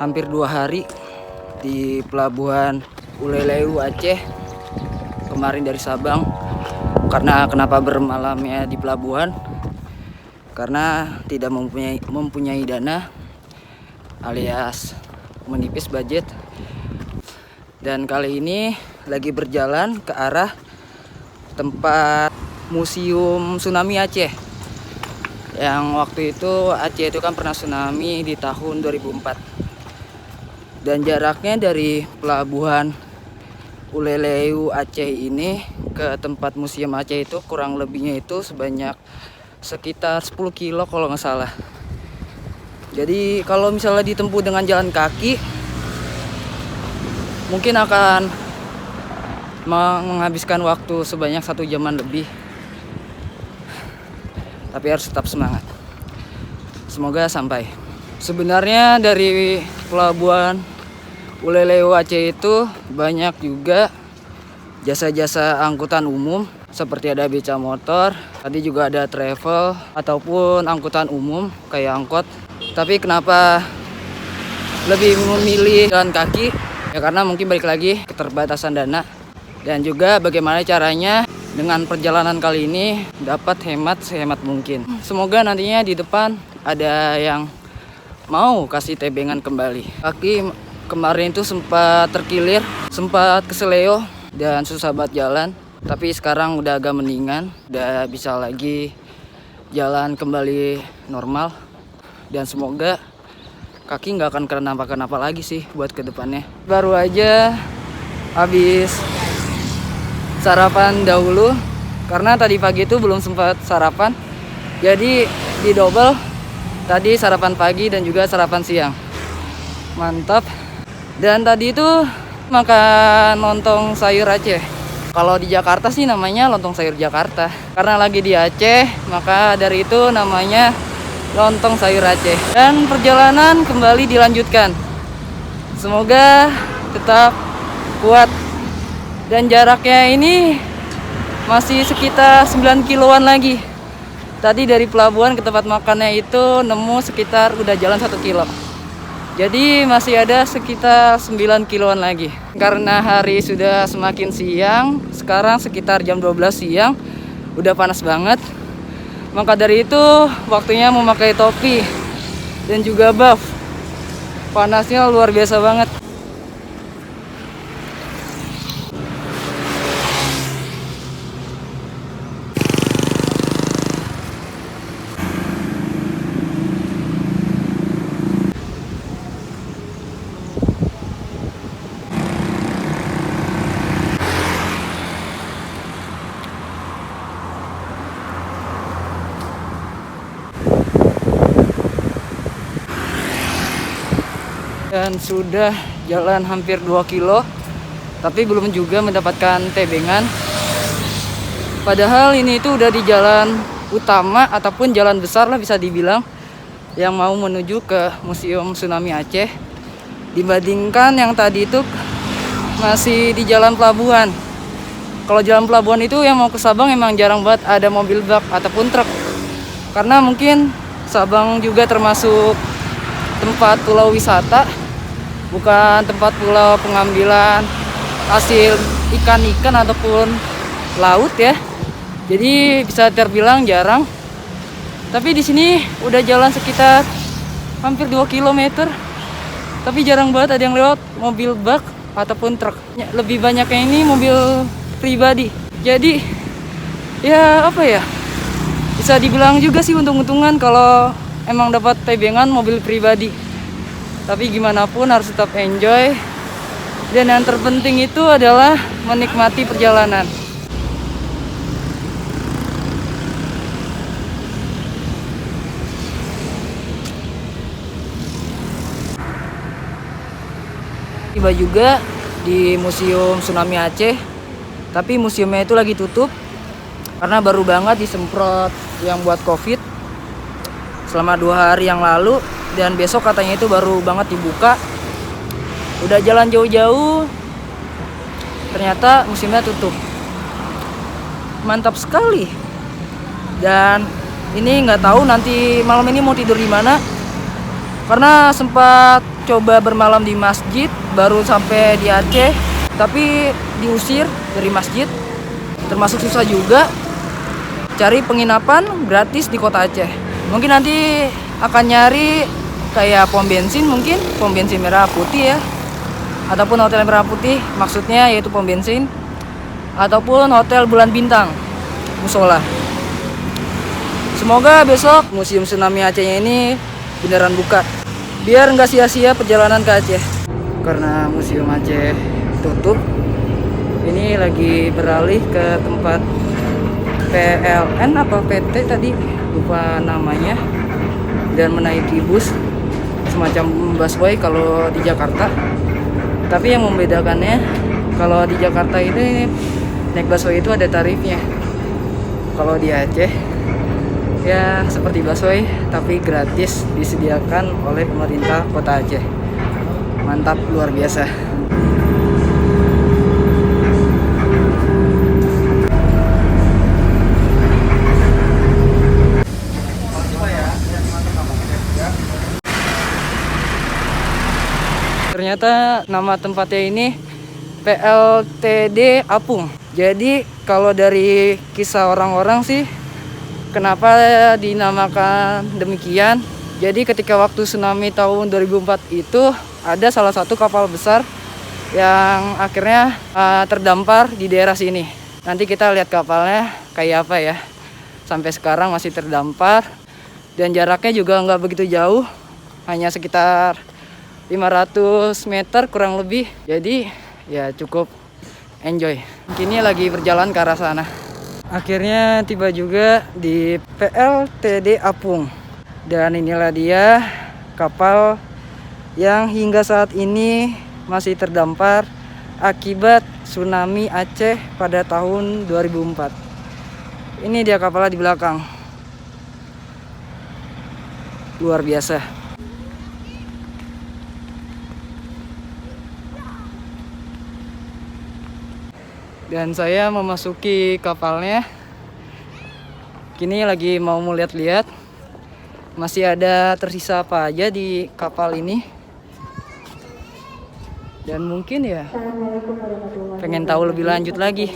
hampir 2 hari di pelabuhan Uleleu Aceh kemarin dari Sabang. Karena kenapa bermalamnya di pelabuhan? Karena tidak mempunyai dana alias menipis budget. Dan kali ini lagi berjalan ke arah tempat Museum Tsunami Aceh. Yang waktu itu Aceh itu kan pernah tsunami di tahun 2004. Dan jaraknya dari pelabuhan Uleleu Aceh ini ke tempat Museum Aceh itu kurang lebihnya itu sekitar 10 kilo kalau nggak salah. Jadi kalau misalnya ditempuh dengan jalan kaki mungkin akan menghabiskan waktu sebanyak 1 jaman lebih. Tapi harus tetap semangat. Semoga sampai. Sebenarnya dari pelabuhan Uleleu Aceh itu banyak juga jasa-jasa angkutan umum, seperti ada beca motor, tadi juga ada travel ataupun angkutan umum kayak angkot. Tapi kenapa lebih memilih jalan kaki? Ya karena mungkin balik lagi keterbatasan dana dan juga bagaimana caranya dengan perjalanan kali ini dapat hemat sehemat mungkin. Semoga nantinya di depan ada yang mau kasih tebengan kembali. Kaki kemarin itu sempat terkilir, sempat keseleo dan susah banget jalan. Tapi sekarang udah agak mendingan, udah bisa lagi jalan kembali normal. Dan semoga kaki nggak akan kenapa-kenapa lagi sih buat kedepannya. Baru aja habis sarapan dahulu karena tadi pagi itu belum sempat sarapan, jadi di double tadi sarapan pagi dan juga sarapan siang. Mantap. Dan tadi itu makan lontong sayur Aceh. Kalau di Jakarta sih namanya lontong sayur Jakarta. Karena lagi di Aceh, maka dari itu namanya lontong sayur Aceh. Dan perjalanan kembali dilanjutkan. Semoga tetap kuat. Dan jaraknya ini masih sekitar 9 kiloan lagi. Tadi dari pelabuhan ke tempat makannya itu nemu sekitar udah jalan 1 kilo. Jadi masih ada sekitar 9 kiloan lagi. Karena hari sudah semakin siang, sekarang sekitar jam 12 siang, udah panas banget. Maka dari itu waktunya memakai topi dan juga buff. Panasnya luar biasa banget. Dan sudah jalan hampir 2 kilo, tapi belum juga mendapatkan tebengan. Padahal ini itu udah di jalan utama ataupun jalan besar lah bisa dibilang, yang mau menuju ke Museum Tsunami Aceh. Dibandingkan yang tadi itu masih di jalan pelabuhan. Kalau jalan pelabuhan itu yang mau ke Sabang emang jarang banget ada mobil bak ataupun truk. Karena mungkin Sabang juga termasuk tempat pulau wisata, bukan tempat pulau pengambilan hasil ikan-ikan ataupun laut ya. Jadi bisa terbilang jarang. Tapi di sini udah jalan sekitar hampir 2 km. Tapi jarang banget ada yang lewat mobil bak ataupun truk. Lebih banyaknya ini mobil pribadi. Jadi ya apa ya? Bisa dibilang juga sih untung-untungan kalau emang dapat tebengan mobil pribadi. Tapi gimana pun harus tetap enjoy. Dan yang terpenting itu adalah menikmati perjalanan. Tiba juga di Museum Tsunami Aceh. Tapi museumnya itu lagi tutup karena baru banget disemprot yang buat COVID selama 2 hari yang lalu. Dan besok katanya itu baru banget dibuka. Udah jalan jauh-jauh, ternyata museumnya tutup. Mantap sekali. Dan ini nggak tahu nanti malam ini mau tidur di mana. Karena sempat coba bermalam di masjid baru sampai di Aceh, tapi diusir dari masjid. Termasuk susah juga cari penginapan gratis di kota Aceh. Mungkin nanti akan nyari kayak pom bensin, mungkin pom bensin merah putih ya, ataupun hotel merah putih, maksudnya yaitu pom bensin, ataupun hotel bulan bintang, musola. Semoga besok Museum Tsunami Acehnya ini beneran buka, biar nggak sia-sia perjalanan ke Aceh. Karena Museum Aceh tutup, ini lagi beralih ke tempat PLN apa PT tadi, lupa namanya, dan menaiki bus semacam busway kalau di Jakarta. Tapi yang membedakannya, kalau di Jakarta ini naik busway itu ada tarifnya. Kalau di Aceh ya seperti busway tapi gratis, disediakan oleh pemerintah kota Aceh. Mantap, luar biasa. Ternyata nama tempatnya ini PLTD Apung. Jadi kalau dari kisah orang-orang sih, kenapa dinamakan demikian? Jadi ketika waktu tsunami tahun 2004 itu ada salah satu kapal besar yang akhirnya terdampar di daerah sini. Nanti kita lihat kapalnya kayak apa ya. Sampai sekarang masih terdampar dan jaraknya juga nggak begitu jauh, hanya sekitar 500 meter kurang lebih. Jadi ya cukup enjoy. Kini lagi berjalan ke arah sana. Akhirnya tiba juga di PLTD Apung. Dan inilah dia kapal yang hingga saat ini masih terdampar akibat tsunami Aceh pada tahun 2004. Ini dia kapalnya di belakang. Luar biasa. Dan saya memasuki kapalnya. Kini lagi mau lihat-lihat masih ada tersisa apa aja di kapal ini. Dan mungkin ya pengen tahu lebih lanjut lagi.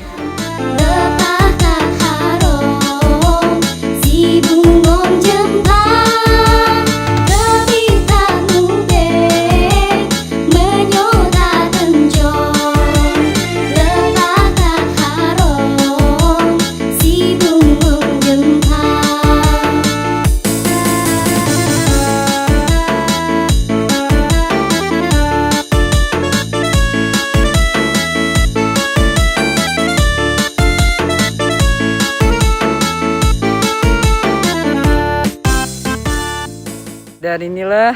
Dan inilah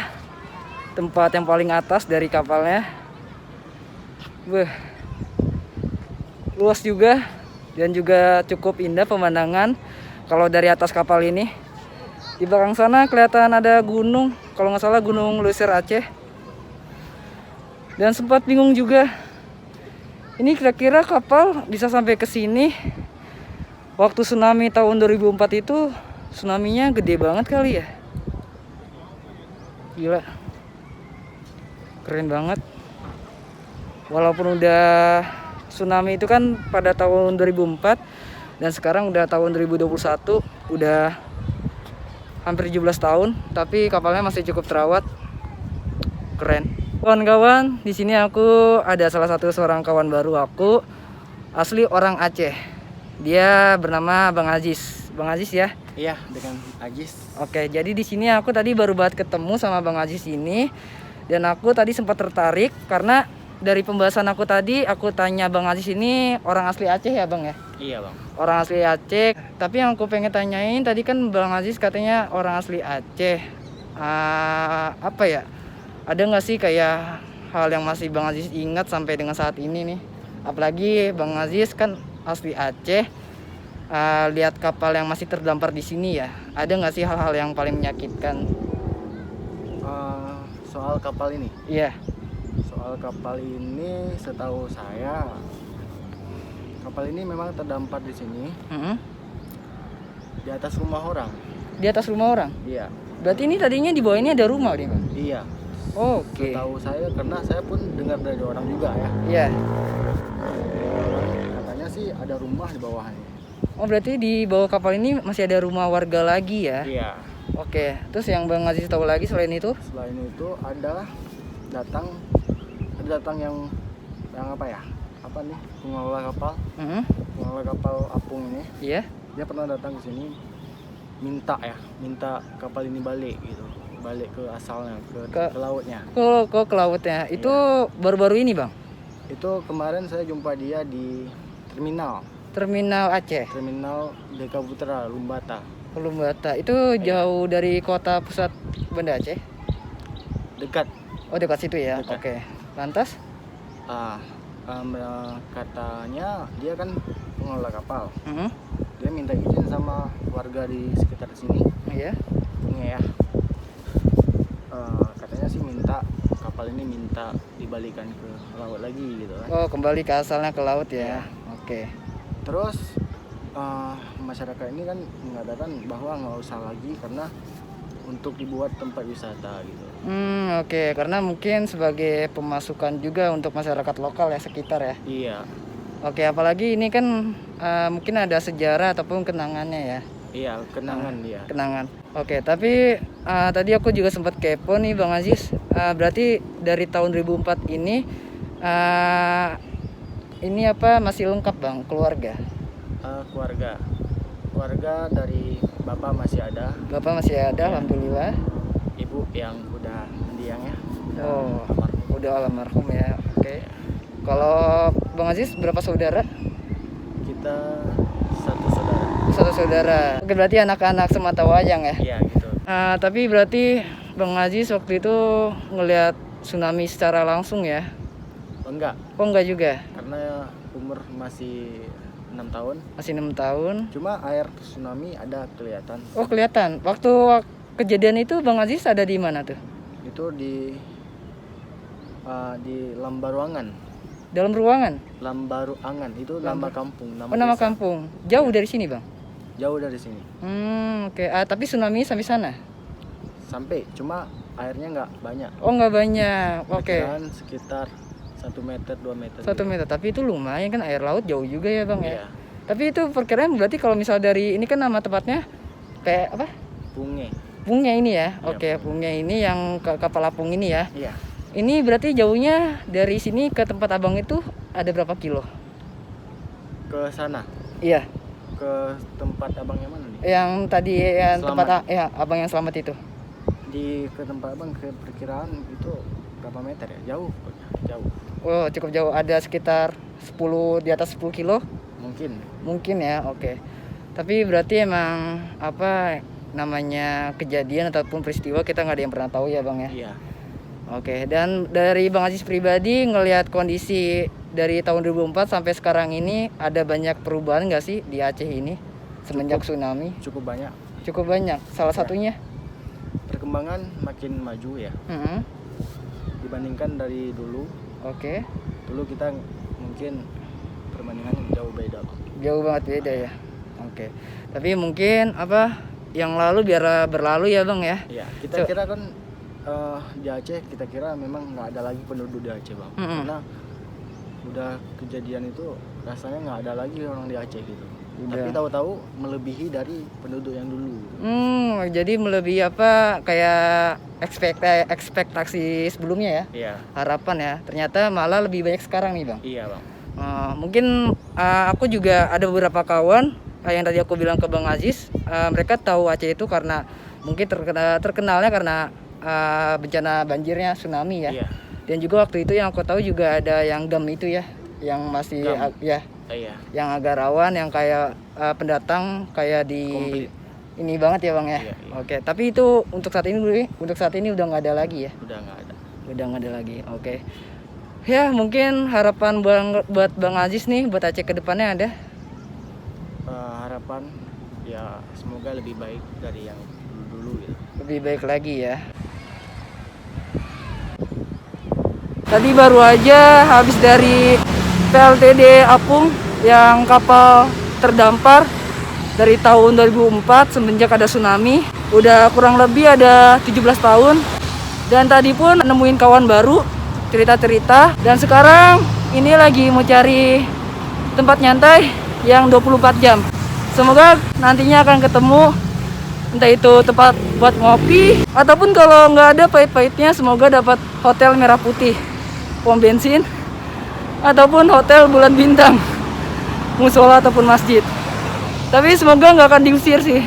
tempat yang paling atas dari kapalnya. Luas juga dan juga cukup indah pemandangan kalau dari atas kapal ini. Di belakang sana kelihatan ada gunung, kalau nggak salah Gunung Leuser Aceh. Dan sempat bingung juga, ini kira-kira kapal bisa sampai ke sini waktu tsunami tahun 2004 itu, tsunami-nya gede banget kali ya. Gila, keren banget. Walaupun udah tsunami itu kan pada tahun 2004 dan sekarang udah tahun 2021, udah hampir 17 tahun, tapi kapalnya masih cukup terawat. Keren. Kawan-kawan, di sini aku ada salah satu seorang kawan baru aku, asli orang Aceh. Dia bernama Bang Aziz. Bang Aziz ya? Iya, dengan Aziz. Oke, jadi di sini aku tadi baru banget ketemu sama Bang Aziz ini, dan aku tadi sempat tertarik karena dari pembahasan aku tadi, aku tanya Bang Aziz ini orang asli Aceh ya Bang ya? Iya Bang. Orang asli Aceh. Tapi yang aku pengen tanyain tadi kan Bang Aziz katanya orang asli Aceh. Apa ya? Ada nggak sih kayak hal yang masih Bang Aziz ingat sampai dengan saat ini nih? Apalagi Bang Aziz kan asli Aceh. Lihat kapal yang masih terdampar di sini ya, ada nggak sih hal-hal yang paling menyakitkan? Soal kapal ini? Iya. Soal kapal ini, setahu saya, kapal ini memang terdampar di sini, di atas rumah orang. Di atas rumah orang? Iya. Berarti ini tadinya di bawah ini ada rumah nih Bang? Iya. Oke. Tahu saya karena saya pun dengar dari orang juga ya. Iya. Katanya sih ada rumah di bawahnya. Oh, berarti di bawah kapal ini masih ada rumah warga lagi ya? Iya. Oke. Terus yang Bang Aziz tahu lagi selain itu? Selain itu ada datang yang apa ya? Apa nih? Pengelola kapal. Pengelola kapal apung ini. Iya. Dia pernah datang ke sini minta kapal ini balik gitu. Balik ke asalnya, ke lautnya. Ke lautnya. Itu baru-baru ini, Bang? Itu kemarin saya jumpa dia di Terminal Aceh. Terminal Deka Putra, Lumbata. Lumbata. Itu jauh dari kota pusat Banda Aceh? Dekat. Oh, dekat situ ya. Dekat. Oke. Lantas? Katanya dia kan pengelola kapal. Mm-hmm. Dia minta izin sama warga di sekitar sini. Iya. Ya. Katanya sih kapal ini minta dibalikan ke laut lagi gitu kan. Oh, kembali ke asalnya ke laut ya. Ya. Oke. Terus masyarakat ini kan mengatakan bahwa nggak usah lagi karena untuk dibuat tempat wisata gitu. Oke. Karena mungkin sebagai pemasukan juga untuk masyarakat lokal ya sekitar ya. Iya. Oke, apalagi ini kan mungkin ada sejarah ataupun kenangannya ya. Iya, kenangan dia. Kenangan. Oke, tapi tadi aku juga sempat kepo nih Bang Aziz. Berarti dari tahun 2004 ini apa masih lengkap Bang keluarga? Keluarga dari bapak masih ada. Bapak masih ada, alhamdulillah. Ibu yang udah mendiang ya. Udah almarhum ya. Oke. Kalau Bang Aziz berapa saudara? Kita satu saudara. Satu saudara. Oke, berarti anak-anak semata wayang ya? Iya gitu. Tapi berarti Bang Aziz waktu itu ngelihat tsunami secara langsung ya? Enggak. Oh, enggak juga? Karena umur masih 6 tahun. Masih 6 tahun. Cuma air tsunami ada kelihatan. Oh, kelihatan. Waktu kejadian itu Bang Aziz ada di mana tuh? Itu di Lambaruangan. Dalam ruangan? Lambaruangan itu nama kampung, nama nama desa. kampung. Jauh dari sini, Bang? Jauh dari sini. Oke. Tapi tsunami sampai sana? Sampai, cuma airnya nggak banyak. Oh, nggak banyak. Oke. Perkiraan sekitar 1 meter, 2 meter. 1 meter. Tapi itu lumayan kan, air laut jauh juga ya, Bang ya? Iya. Tapi itu perkiraan berarti kalau misal dari ini kan nama tempatnya apa? Punge. Punge ini ya. Iya, Oke, Punge ini yang kapal apung ini ya. Iya. Ini berarti jauhnya dari sini ke tempat Abang itu ada berapa kilo? Ke sana. Iya. Ke tempat abang yang mana nih? Yang tadi yang Selamat. tempat Abang yang selamat itu. Ke tempat abang ke perkiraan itu berapa meter ya? Jauh. Oh, cukup jauh. Ada sekitar 10 di atas 10 kilo. Mungkin ya. Oke. Tapi berarti emang apa namanya kejadian ataupun peristiwa kita nggak ada yang pernah tahu ya, Bang ya. Iya. Oke, dan dari Bang Aziz pribadi ngelihat kondisi dari tahun 2004 sampai sekarang ini ada banyak perubahan nggak sih di Aceh ini semenjak tsunami? Cukup banyak. Cukup banyak. Salah satunya? Perkembangan makin maju ya. Dibandingkan dari dulu. Oke. Dulu kita mungkin perbandingan jauh beda. Jauh banget beda ya. Oke. Tapi mungkin apa yang lalu biar berlalu ya Bang ya. Iya. Kita kira kan di Aceh kita kira memang nggak ada lagi penduduk di Aceh Bang. Karena udah kejadian itu rasanya nggak ada lagi orang di Aceh gitu. Tapi tahu-tahu melebihi dari penduduk yang dulu. Jadi melebihi apa kayak ekspektasi sebelumnya ya? Iya. Harapan ya. Ternyata malah lebih banyak sekarang nih Bang. Iya Bang. Mungkin aku juga ada beberapa kawan yang tadi aku bilang ke Bang Aziz, mereka tahu Aceh itu karena mungkin terkenalnya karena bencana banjirnya tsunami ya. Iya. Dan juga waktu itu yang aku tahu juga ada yang GAM itu ya, yang masih Iya. yang agak rawan, yang kayak pendatang kayak di Komplit. ini banget ya Bang ya. Iya. Oke, tapi itu untuk saat ini udah nggak ada lagi ya. Udah nggak ada. Udah nggak ada lagi. Oke. Ya mungkin harapan buat Bang Aziz nih buat Aceh kedepannya ada? Harapan ya semoga lebih baik dari yang dulu gitu. Lebih baik lagi ya. Tadi baru aja habis dari PLTD Apung yang kapal terdampar dari tahun 2004 semenjak ada tsunami. Udah kurang lebih ada 17 tahun. Dan tadi pun nemuin kawan baru, cerita-cerita. Dan sekarang ini lagi mau cari tempat nyantai yang 24 jam. Semoga nantinya akan ketemu, entah itu tempat buat ngopi, ataupun kalau nggak ada pahit-pahitnya, semoga dapat hotel merah putih, pom bensin, ataupun hotel bulan bintang, musola ataupun masjid. Tapi semoga nggak akan diusir sih.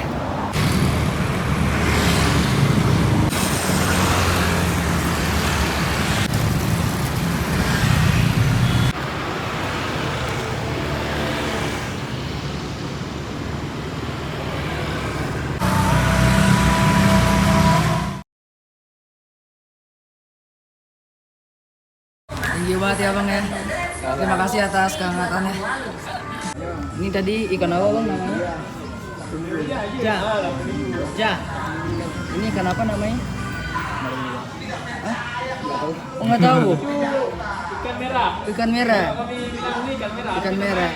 Thank you banget ya bang ya. Terima kasih atas kehangatannya. Ini tadi ikan apa bang namanya? Ja. Ini ikan apa namanya? Hah? Oh nggak tahu. Ikan merah. Ikan merah.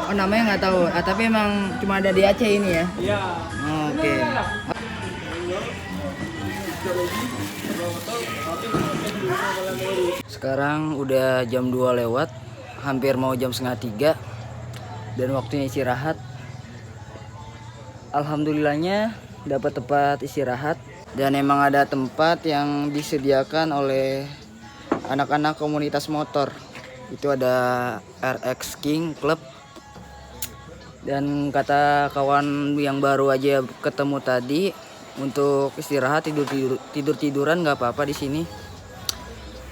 Oh namanya nggak tahu. Tapi emang cuma ada di Aceh ini ya? Iya. Oke. Sekarang udah jam 2 lewat, hampir mau jam setengah 3, dan waktunya istirahat. Alhamdulillahnya dapat tempat istirahat, dan emang ada tempat yang disediakan oleh anak-anak komunitas motor. Itu ada RX King Club. Dan kata kawan yang baru aja ketemu tadi, untuk istirahat tiduran nggak apa-apa di sini.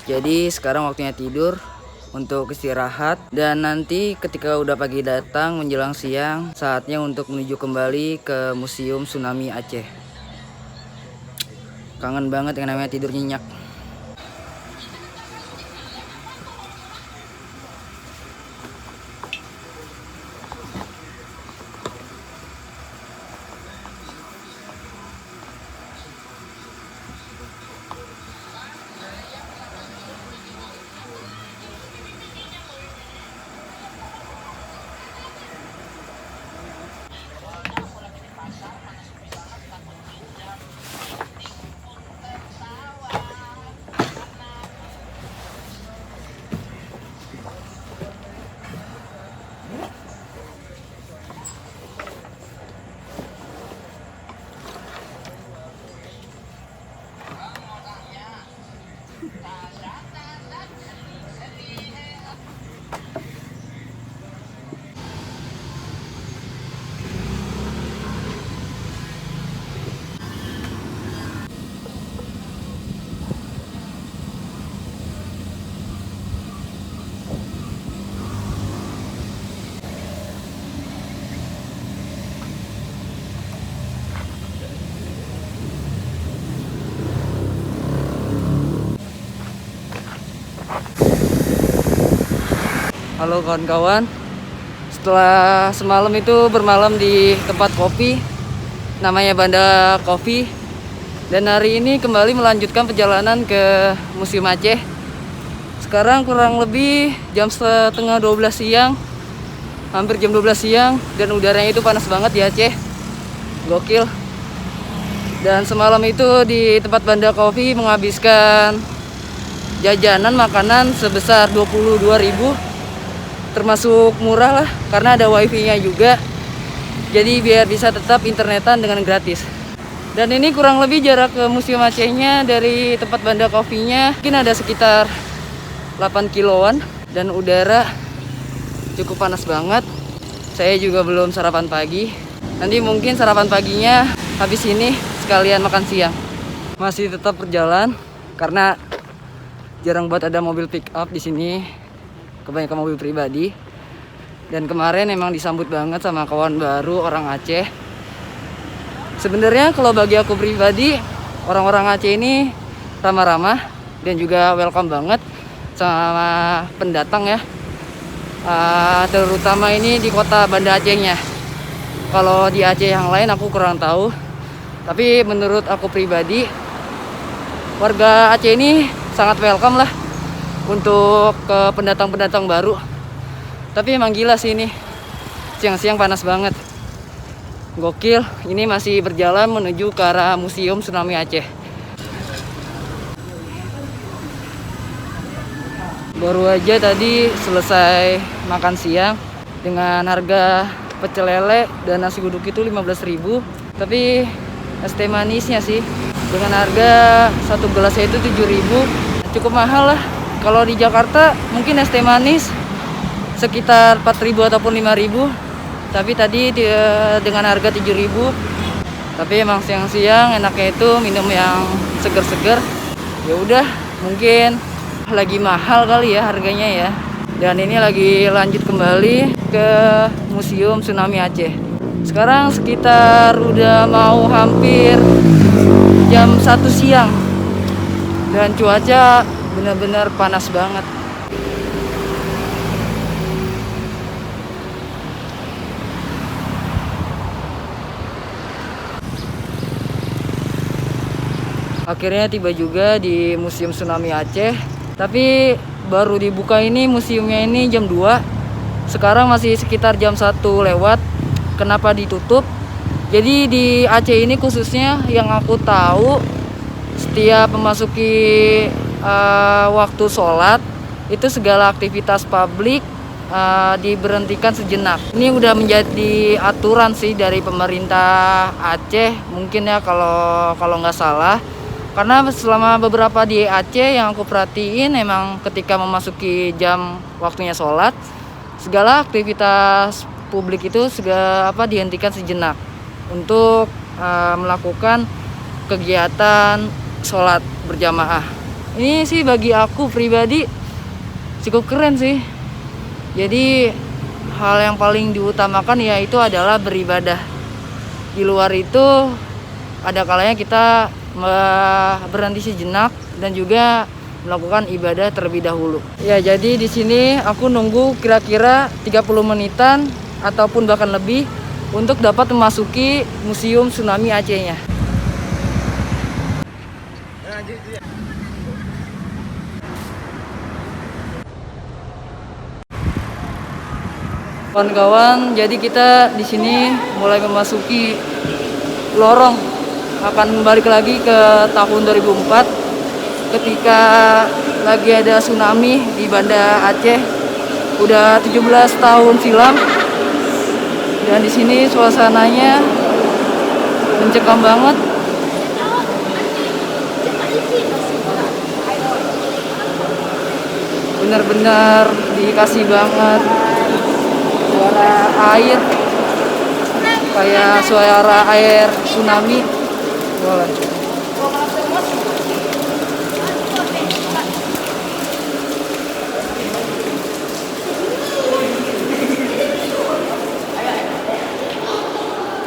Jadi sekarang waktunya tidur untuk istirahat, dan nanti ketika udah pagi datang menjelang siang, saatnya untuk menuju kembali ke Museum Tsunami Aceh. Kangen banget yang namanya tidur nyenyak. Halo kawan-kawan, setelah semalam itu bermalam di tempat kopi, namanya Banda Coffee, dan hari ini kembali melanjutkan perjalanan ke Museum Aceh. Sekarang kurang lebih jam setengah 12 siang, hampir jam 12 siang, dan udaranya itu panas banget di Aceh, gokil. Dan semalam itu di tempat Banda Coffee menghabiskan jajanan makanan sebesar 22.000, termasuk murah lah karena ada wifi-nya juga, jadi biar bisa tetap internetan dengan gratis. Dan ini kurang lebih jarak ke Museum Acehnya dari tempat Banda Coffee-nya mungkin ada sekitar 8 kiloan, dan udara cukup panas banget. Saya juga belum sarapan pagi, nanti mungkin sarapan paginya habis ini sekalian makan siang. Masih tetap berjalan karena jarang banget ada mobil pick up di sini, kebanyakan mobil pribadi. Dan kemarin emang disambut banget sama kawan baru orang Aceh. Sebenarnya kalau bagi aku pribadi, orang-orang Aceh ini ramah-ramah dan juga welcome banget sama pendatang ya, terutama ini di kota Banda Acehnya. Kalau di Aceh yang lain aku kurang tahu, tapi menurut aku pribadi, warga Aceh ini sangat welcome lah untuk ke pendatang-pendatang baru. Tapi emang gila sih ini, siang-siang panas banget, gokil. Ini masih berjalan menuju ke arah Museum Tsunami Aceh. Baru aja tadi selesai makan siang dengan harga pecel lele dan nasi uduk itu 15.000. Tapi es teh manisnya sih dengan harga satu gelasnya itu 7.000. Cukup mahal lah. Kalau di Jakarta mungkin es teh manis sekitar 4.000 ataupun 5.000. Tapi tadi dengan harga 7.000. Tapi emang siang-siang enaknya itu minum yang seger-seger. Ya udah, mungkin lagi mahal kali ya harganya ya. Dan ini lagi lanjut kembali ke Museum Tsunami Aceh. Sekarang sekitar udah mau hampir jam 1 siang. Dan cuaca benar-benar panas banget. Akhirnya tiba juga di Museum Tsunami Aceh. Tapi baru dibuka ini museumnya ini jam 2. Sekarang masih sekitar jam 1 lewat. Kenapa ditutup? Jadi di Aceh ini khususnya yang aku tahu, setiap memasuki waktu sholat itu segala aktivitas publik diberhentikan sejenak. Ini udah menjadi aturan sih dari pemerintah Aceh mungkin ya, kalau nggak salah. Karena selama beberapa di Aceh yang aku perhatiin, emang ketika memasuki jam waktunya sholat, segala aktivitas publik itu dihentikan sejenak untuk melakukan kegiatan sholat berjamaah. Ini sih bagi aku pribadi cukup keren sih. Jadi hal yang paling diutamakan yaitu adalah beribadah. Di luar itu ada kalanya kita berhenti sejenak dan juga melakukan ibadah terlebih dahulu. Ya, jadi di sini aku nunggu kira-kira 30 menitan ataupun bahkan lebih untuk dapat memasuki Museum Tsunami Aceh-nya. Kawan-kawan, jadi kita di sini mulai memasuki lorong, akan balik lagi ke tahun 2004 ketika lagi ada tsunami di Banda Aceh. Udah 17 tahun silam. Dan di sini suasananya mencekam banget. Benar-benar dikasih banget suara air, kayak suara air tsunami. Boleh.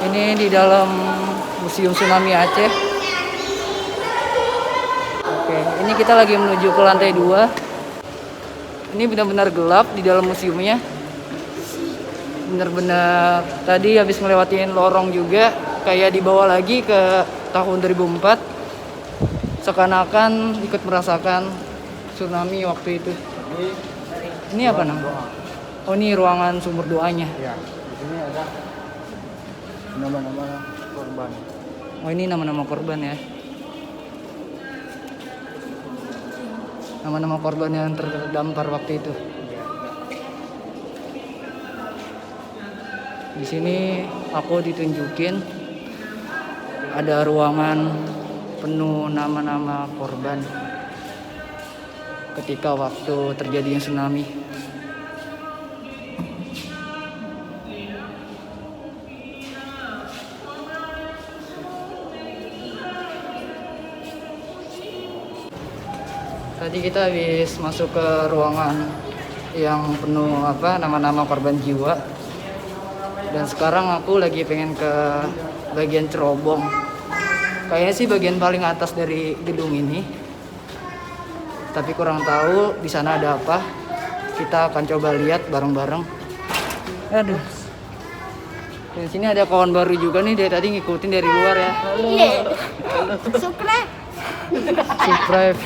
Ini di dalam Museum Tsunami Aceh. Oke, ini kita lagi menuju ke lantai 2. Ini benar-benar gelap di dalam museumnya. Benar-benar tadi habis ngelewatin lorong juga, kayak dibawa lagi ke tahun 2004. Seakan-akan ikut merasakan tsunami waktu itu. Ini apa namanya? Oh, ini ruangan sumber doanya. Ya, di sini ada nama-nama korban. Oh, ini nama-nama korban ya. Nama-nama korban yang terdampar waktu itu. Di sini aku ditunjukin ada ruangan penuh nama-nama korban ketika waktu terjadinya tsunami. Tadi kita habis masuk ke ruangan yang penuh nama-nama korban jiwa. Dan sekarang aku lagi pengen ke bagian cerobong. Kayaknya sih bagian paling atas dari gedung ini. Tapi kurang tahu di sana ada apa. Kita akan coba lihat bareng-bareng. Aduh. Di sini ada kawan baru juga nih, dari tadi ngikutin dari luar ya. Halo. Subscribe. Subscribe.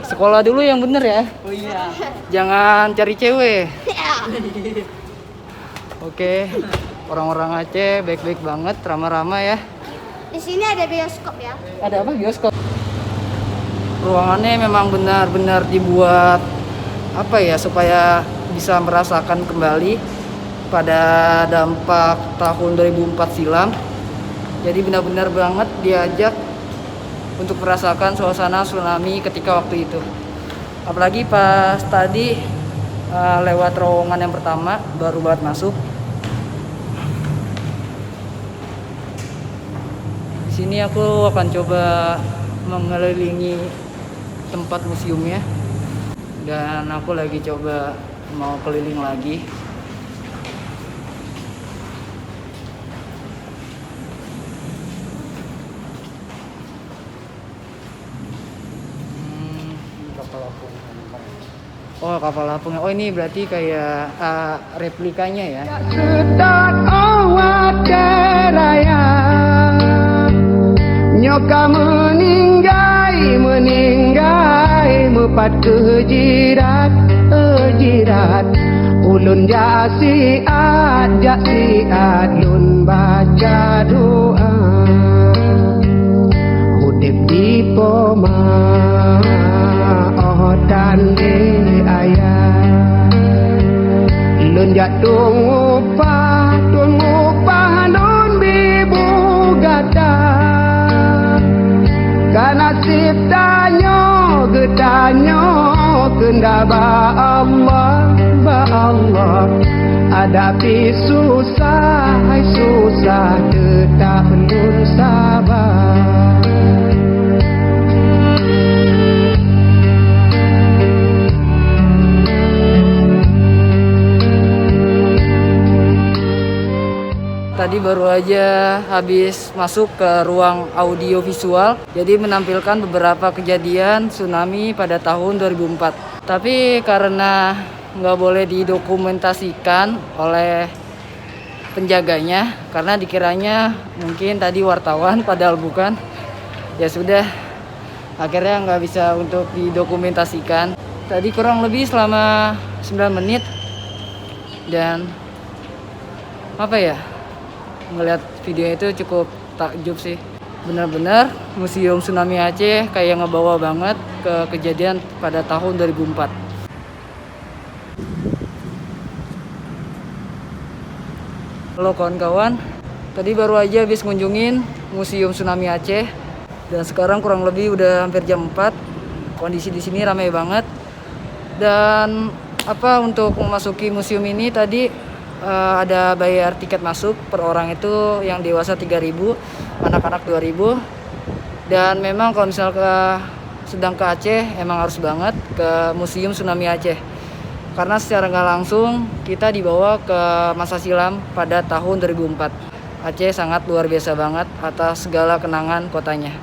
Sekolah dulu yang bener ya. Oh iya. Jangan cari cewek. Ya. Oke, orang-orang Aceh baik-baik banget, ramah-ramah ya. Di sini ada bioskop ya. Ada apa? Bioskop. Ruangannya memang benar-benar dibuat apa ya, supaya bisa merasakan kembali pada dampak tahun 2004 silam. Jadi benar-benar banget diajak untuk merasakan suasana tsunami ketika waktu itu. Apalagi pas tadi lewat terowongan yang pertama, baru banget masuk. Di sini aku akan coba mengelilingi tempat museumnya, dan aku lagi coba mau keliling lagi. Oh, kapal apung. Oh, ini berarti kayak replikanya ya. Sedot awak raya nyoka meninggai mepat kejirat ulun jasiat lun baca doa hudip di poma dan di ayat lun jatuh upah lun bibu gata karena siptanyo gedanyo kenda ba Allah hadapi susah tetap lun sabar. Tadi baru aja habis masuk ke ruang audio visual, jadi menampilkan beberapa kejadian tsunami pada tahun 2004. Tapi karena nggak boleh didokumentasikan oleh penjaganya, karena dikiranya mungkin tadi wartawan, padahal bukan. Ya sudah, akhirnya nggak bisa untuk didokumentasikan. Tadi kurang lebih selama 9 menit, dan apa ya, ngelihat video itu cukup takjub sih. Benar-benar Museum Tsunami Aceh kayak ngebawa banget ke kejadian pada tahun 2004. Halo kawan-kawan, tadi baru aja habis ngunjungin Museum Tsunami Aceh, dan sekarang kurang lebih udah hampir jam 4. Kondisi di sini ramai banget. Dan untuk memasuki museum ini tadi ada bayar tiket masuk per orang, itu yang dewasa 3.000, anak-anak 2.000. Dan memang kalau misal sedang ke Aceh, emang harus banget ke Museum Tsunami Aceh, karena secara nggak langsung kita dibawa ke masa silam pada tahun 2004. Aceh sangat luar biasa banget atas segala kenangan kotanya.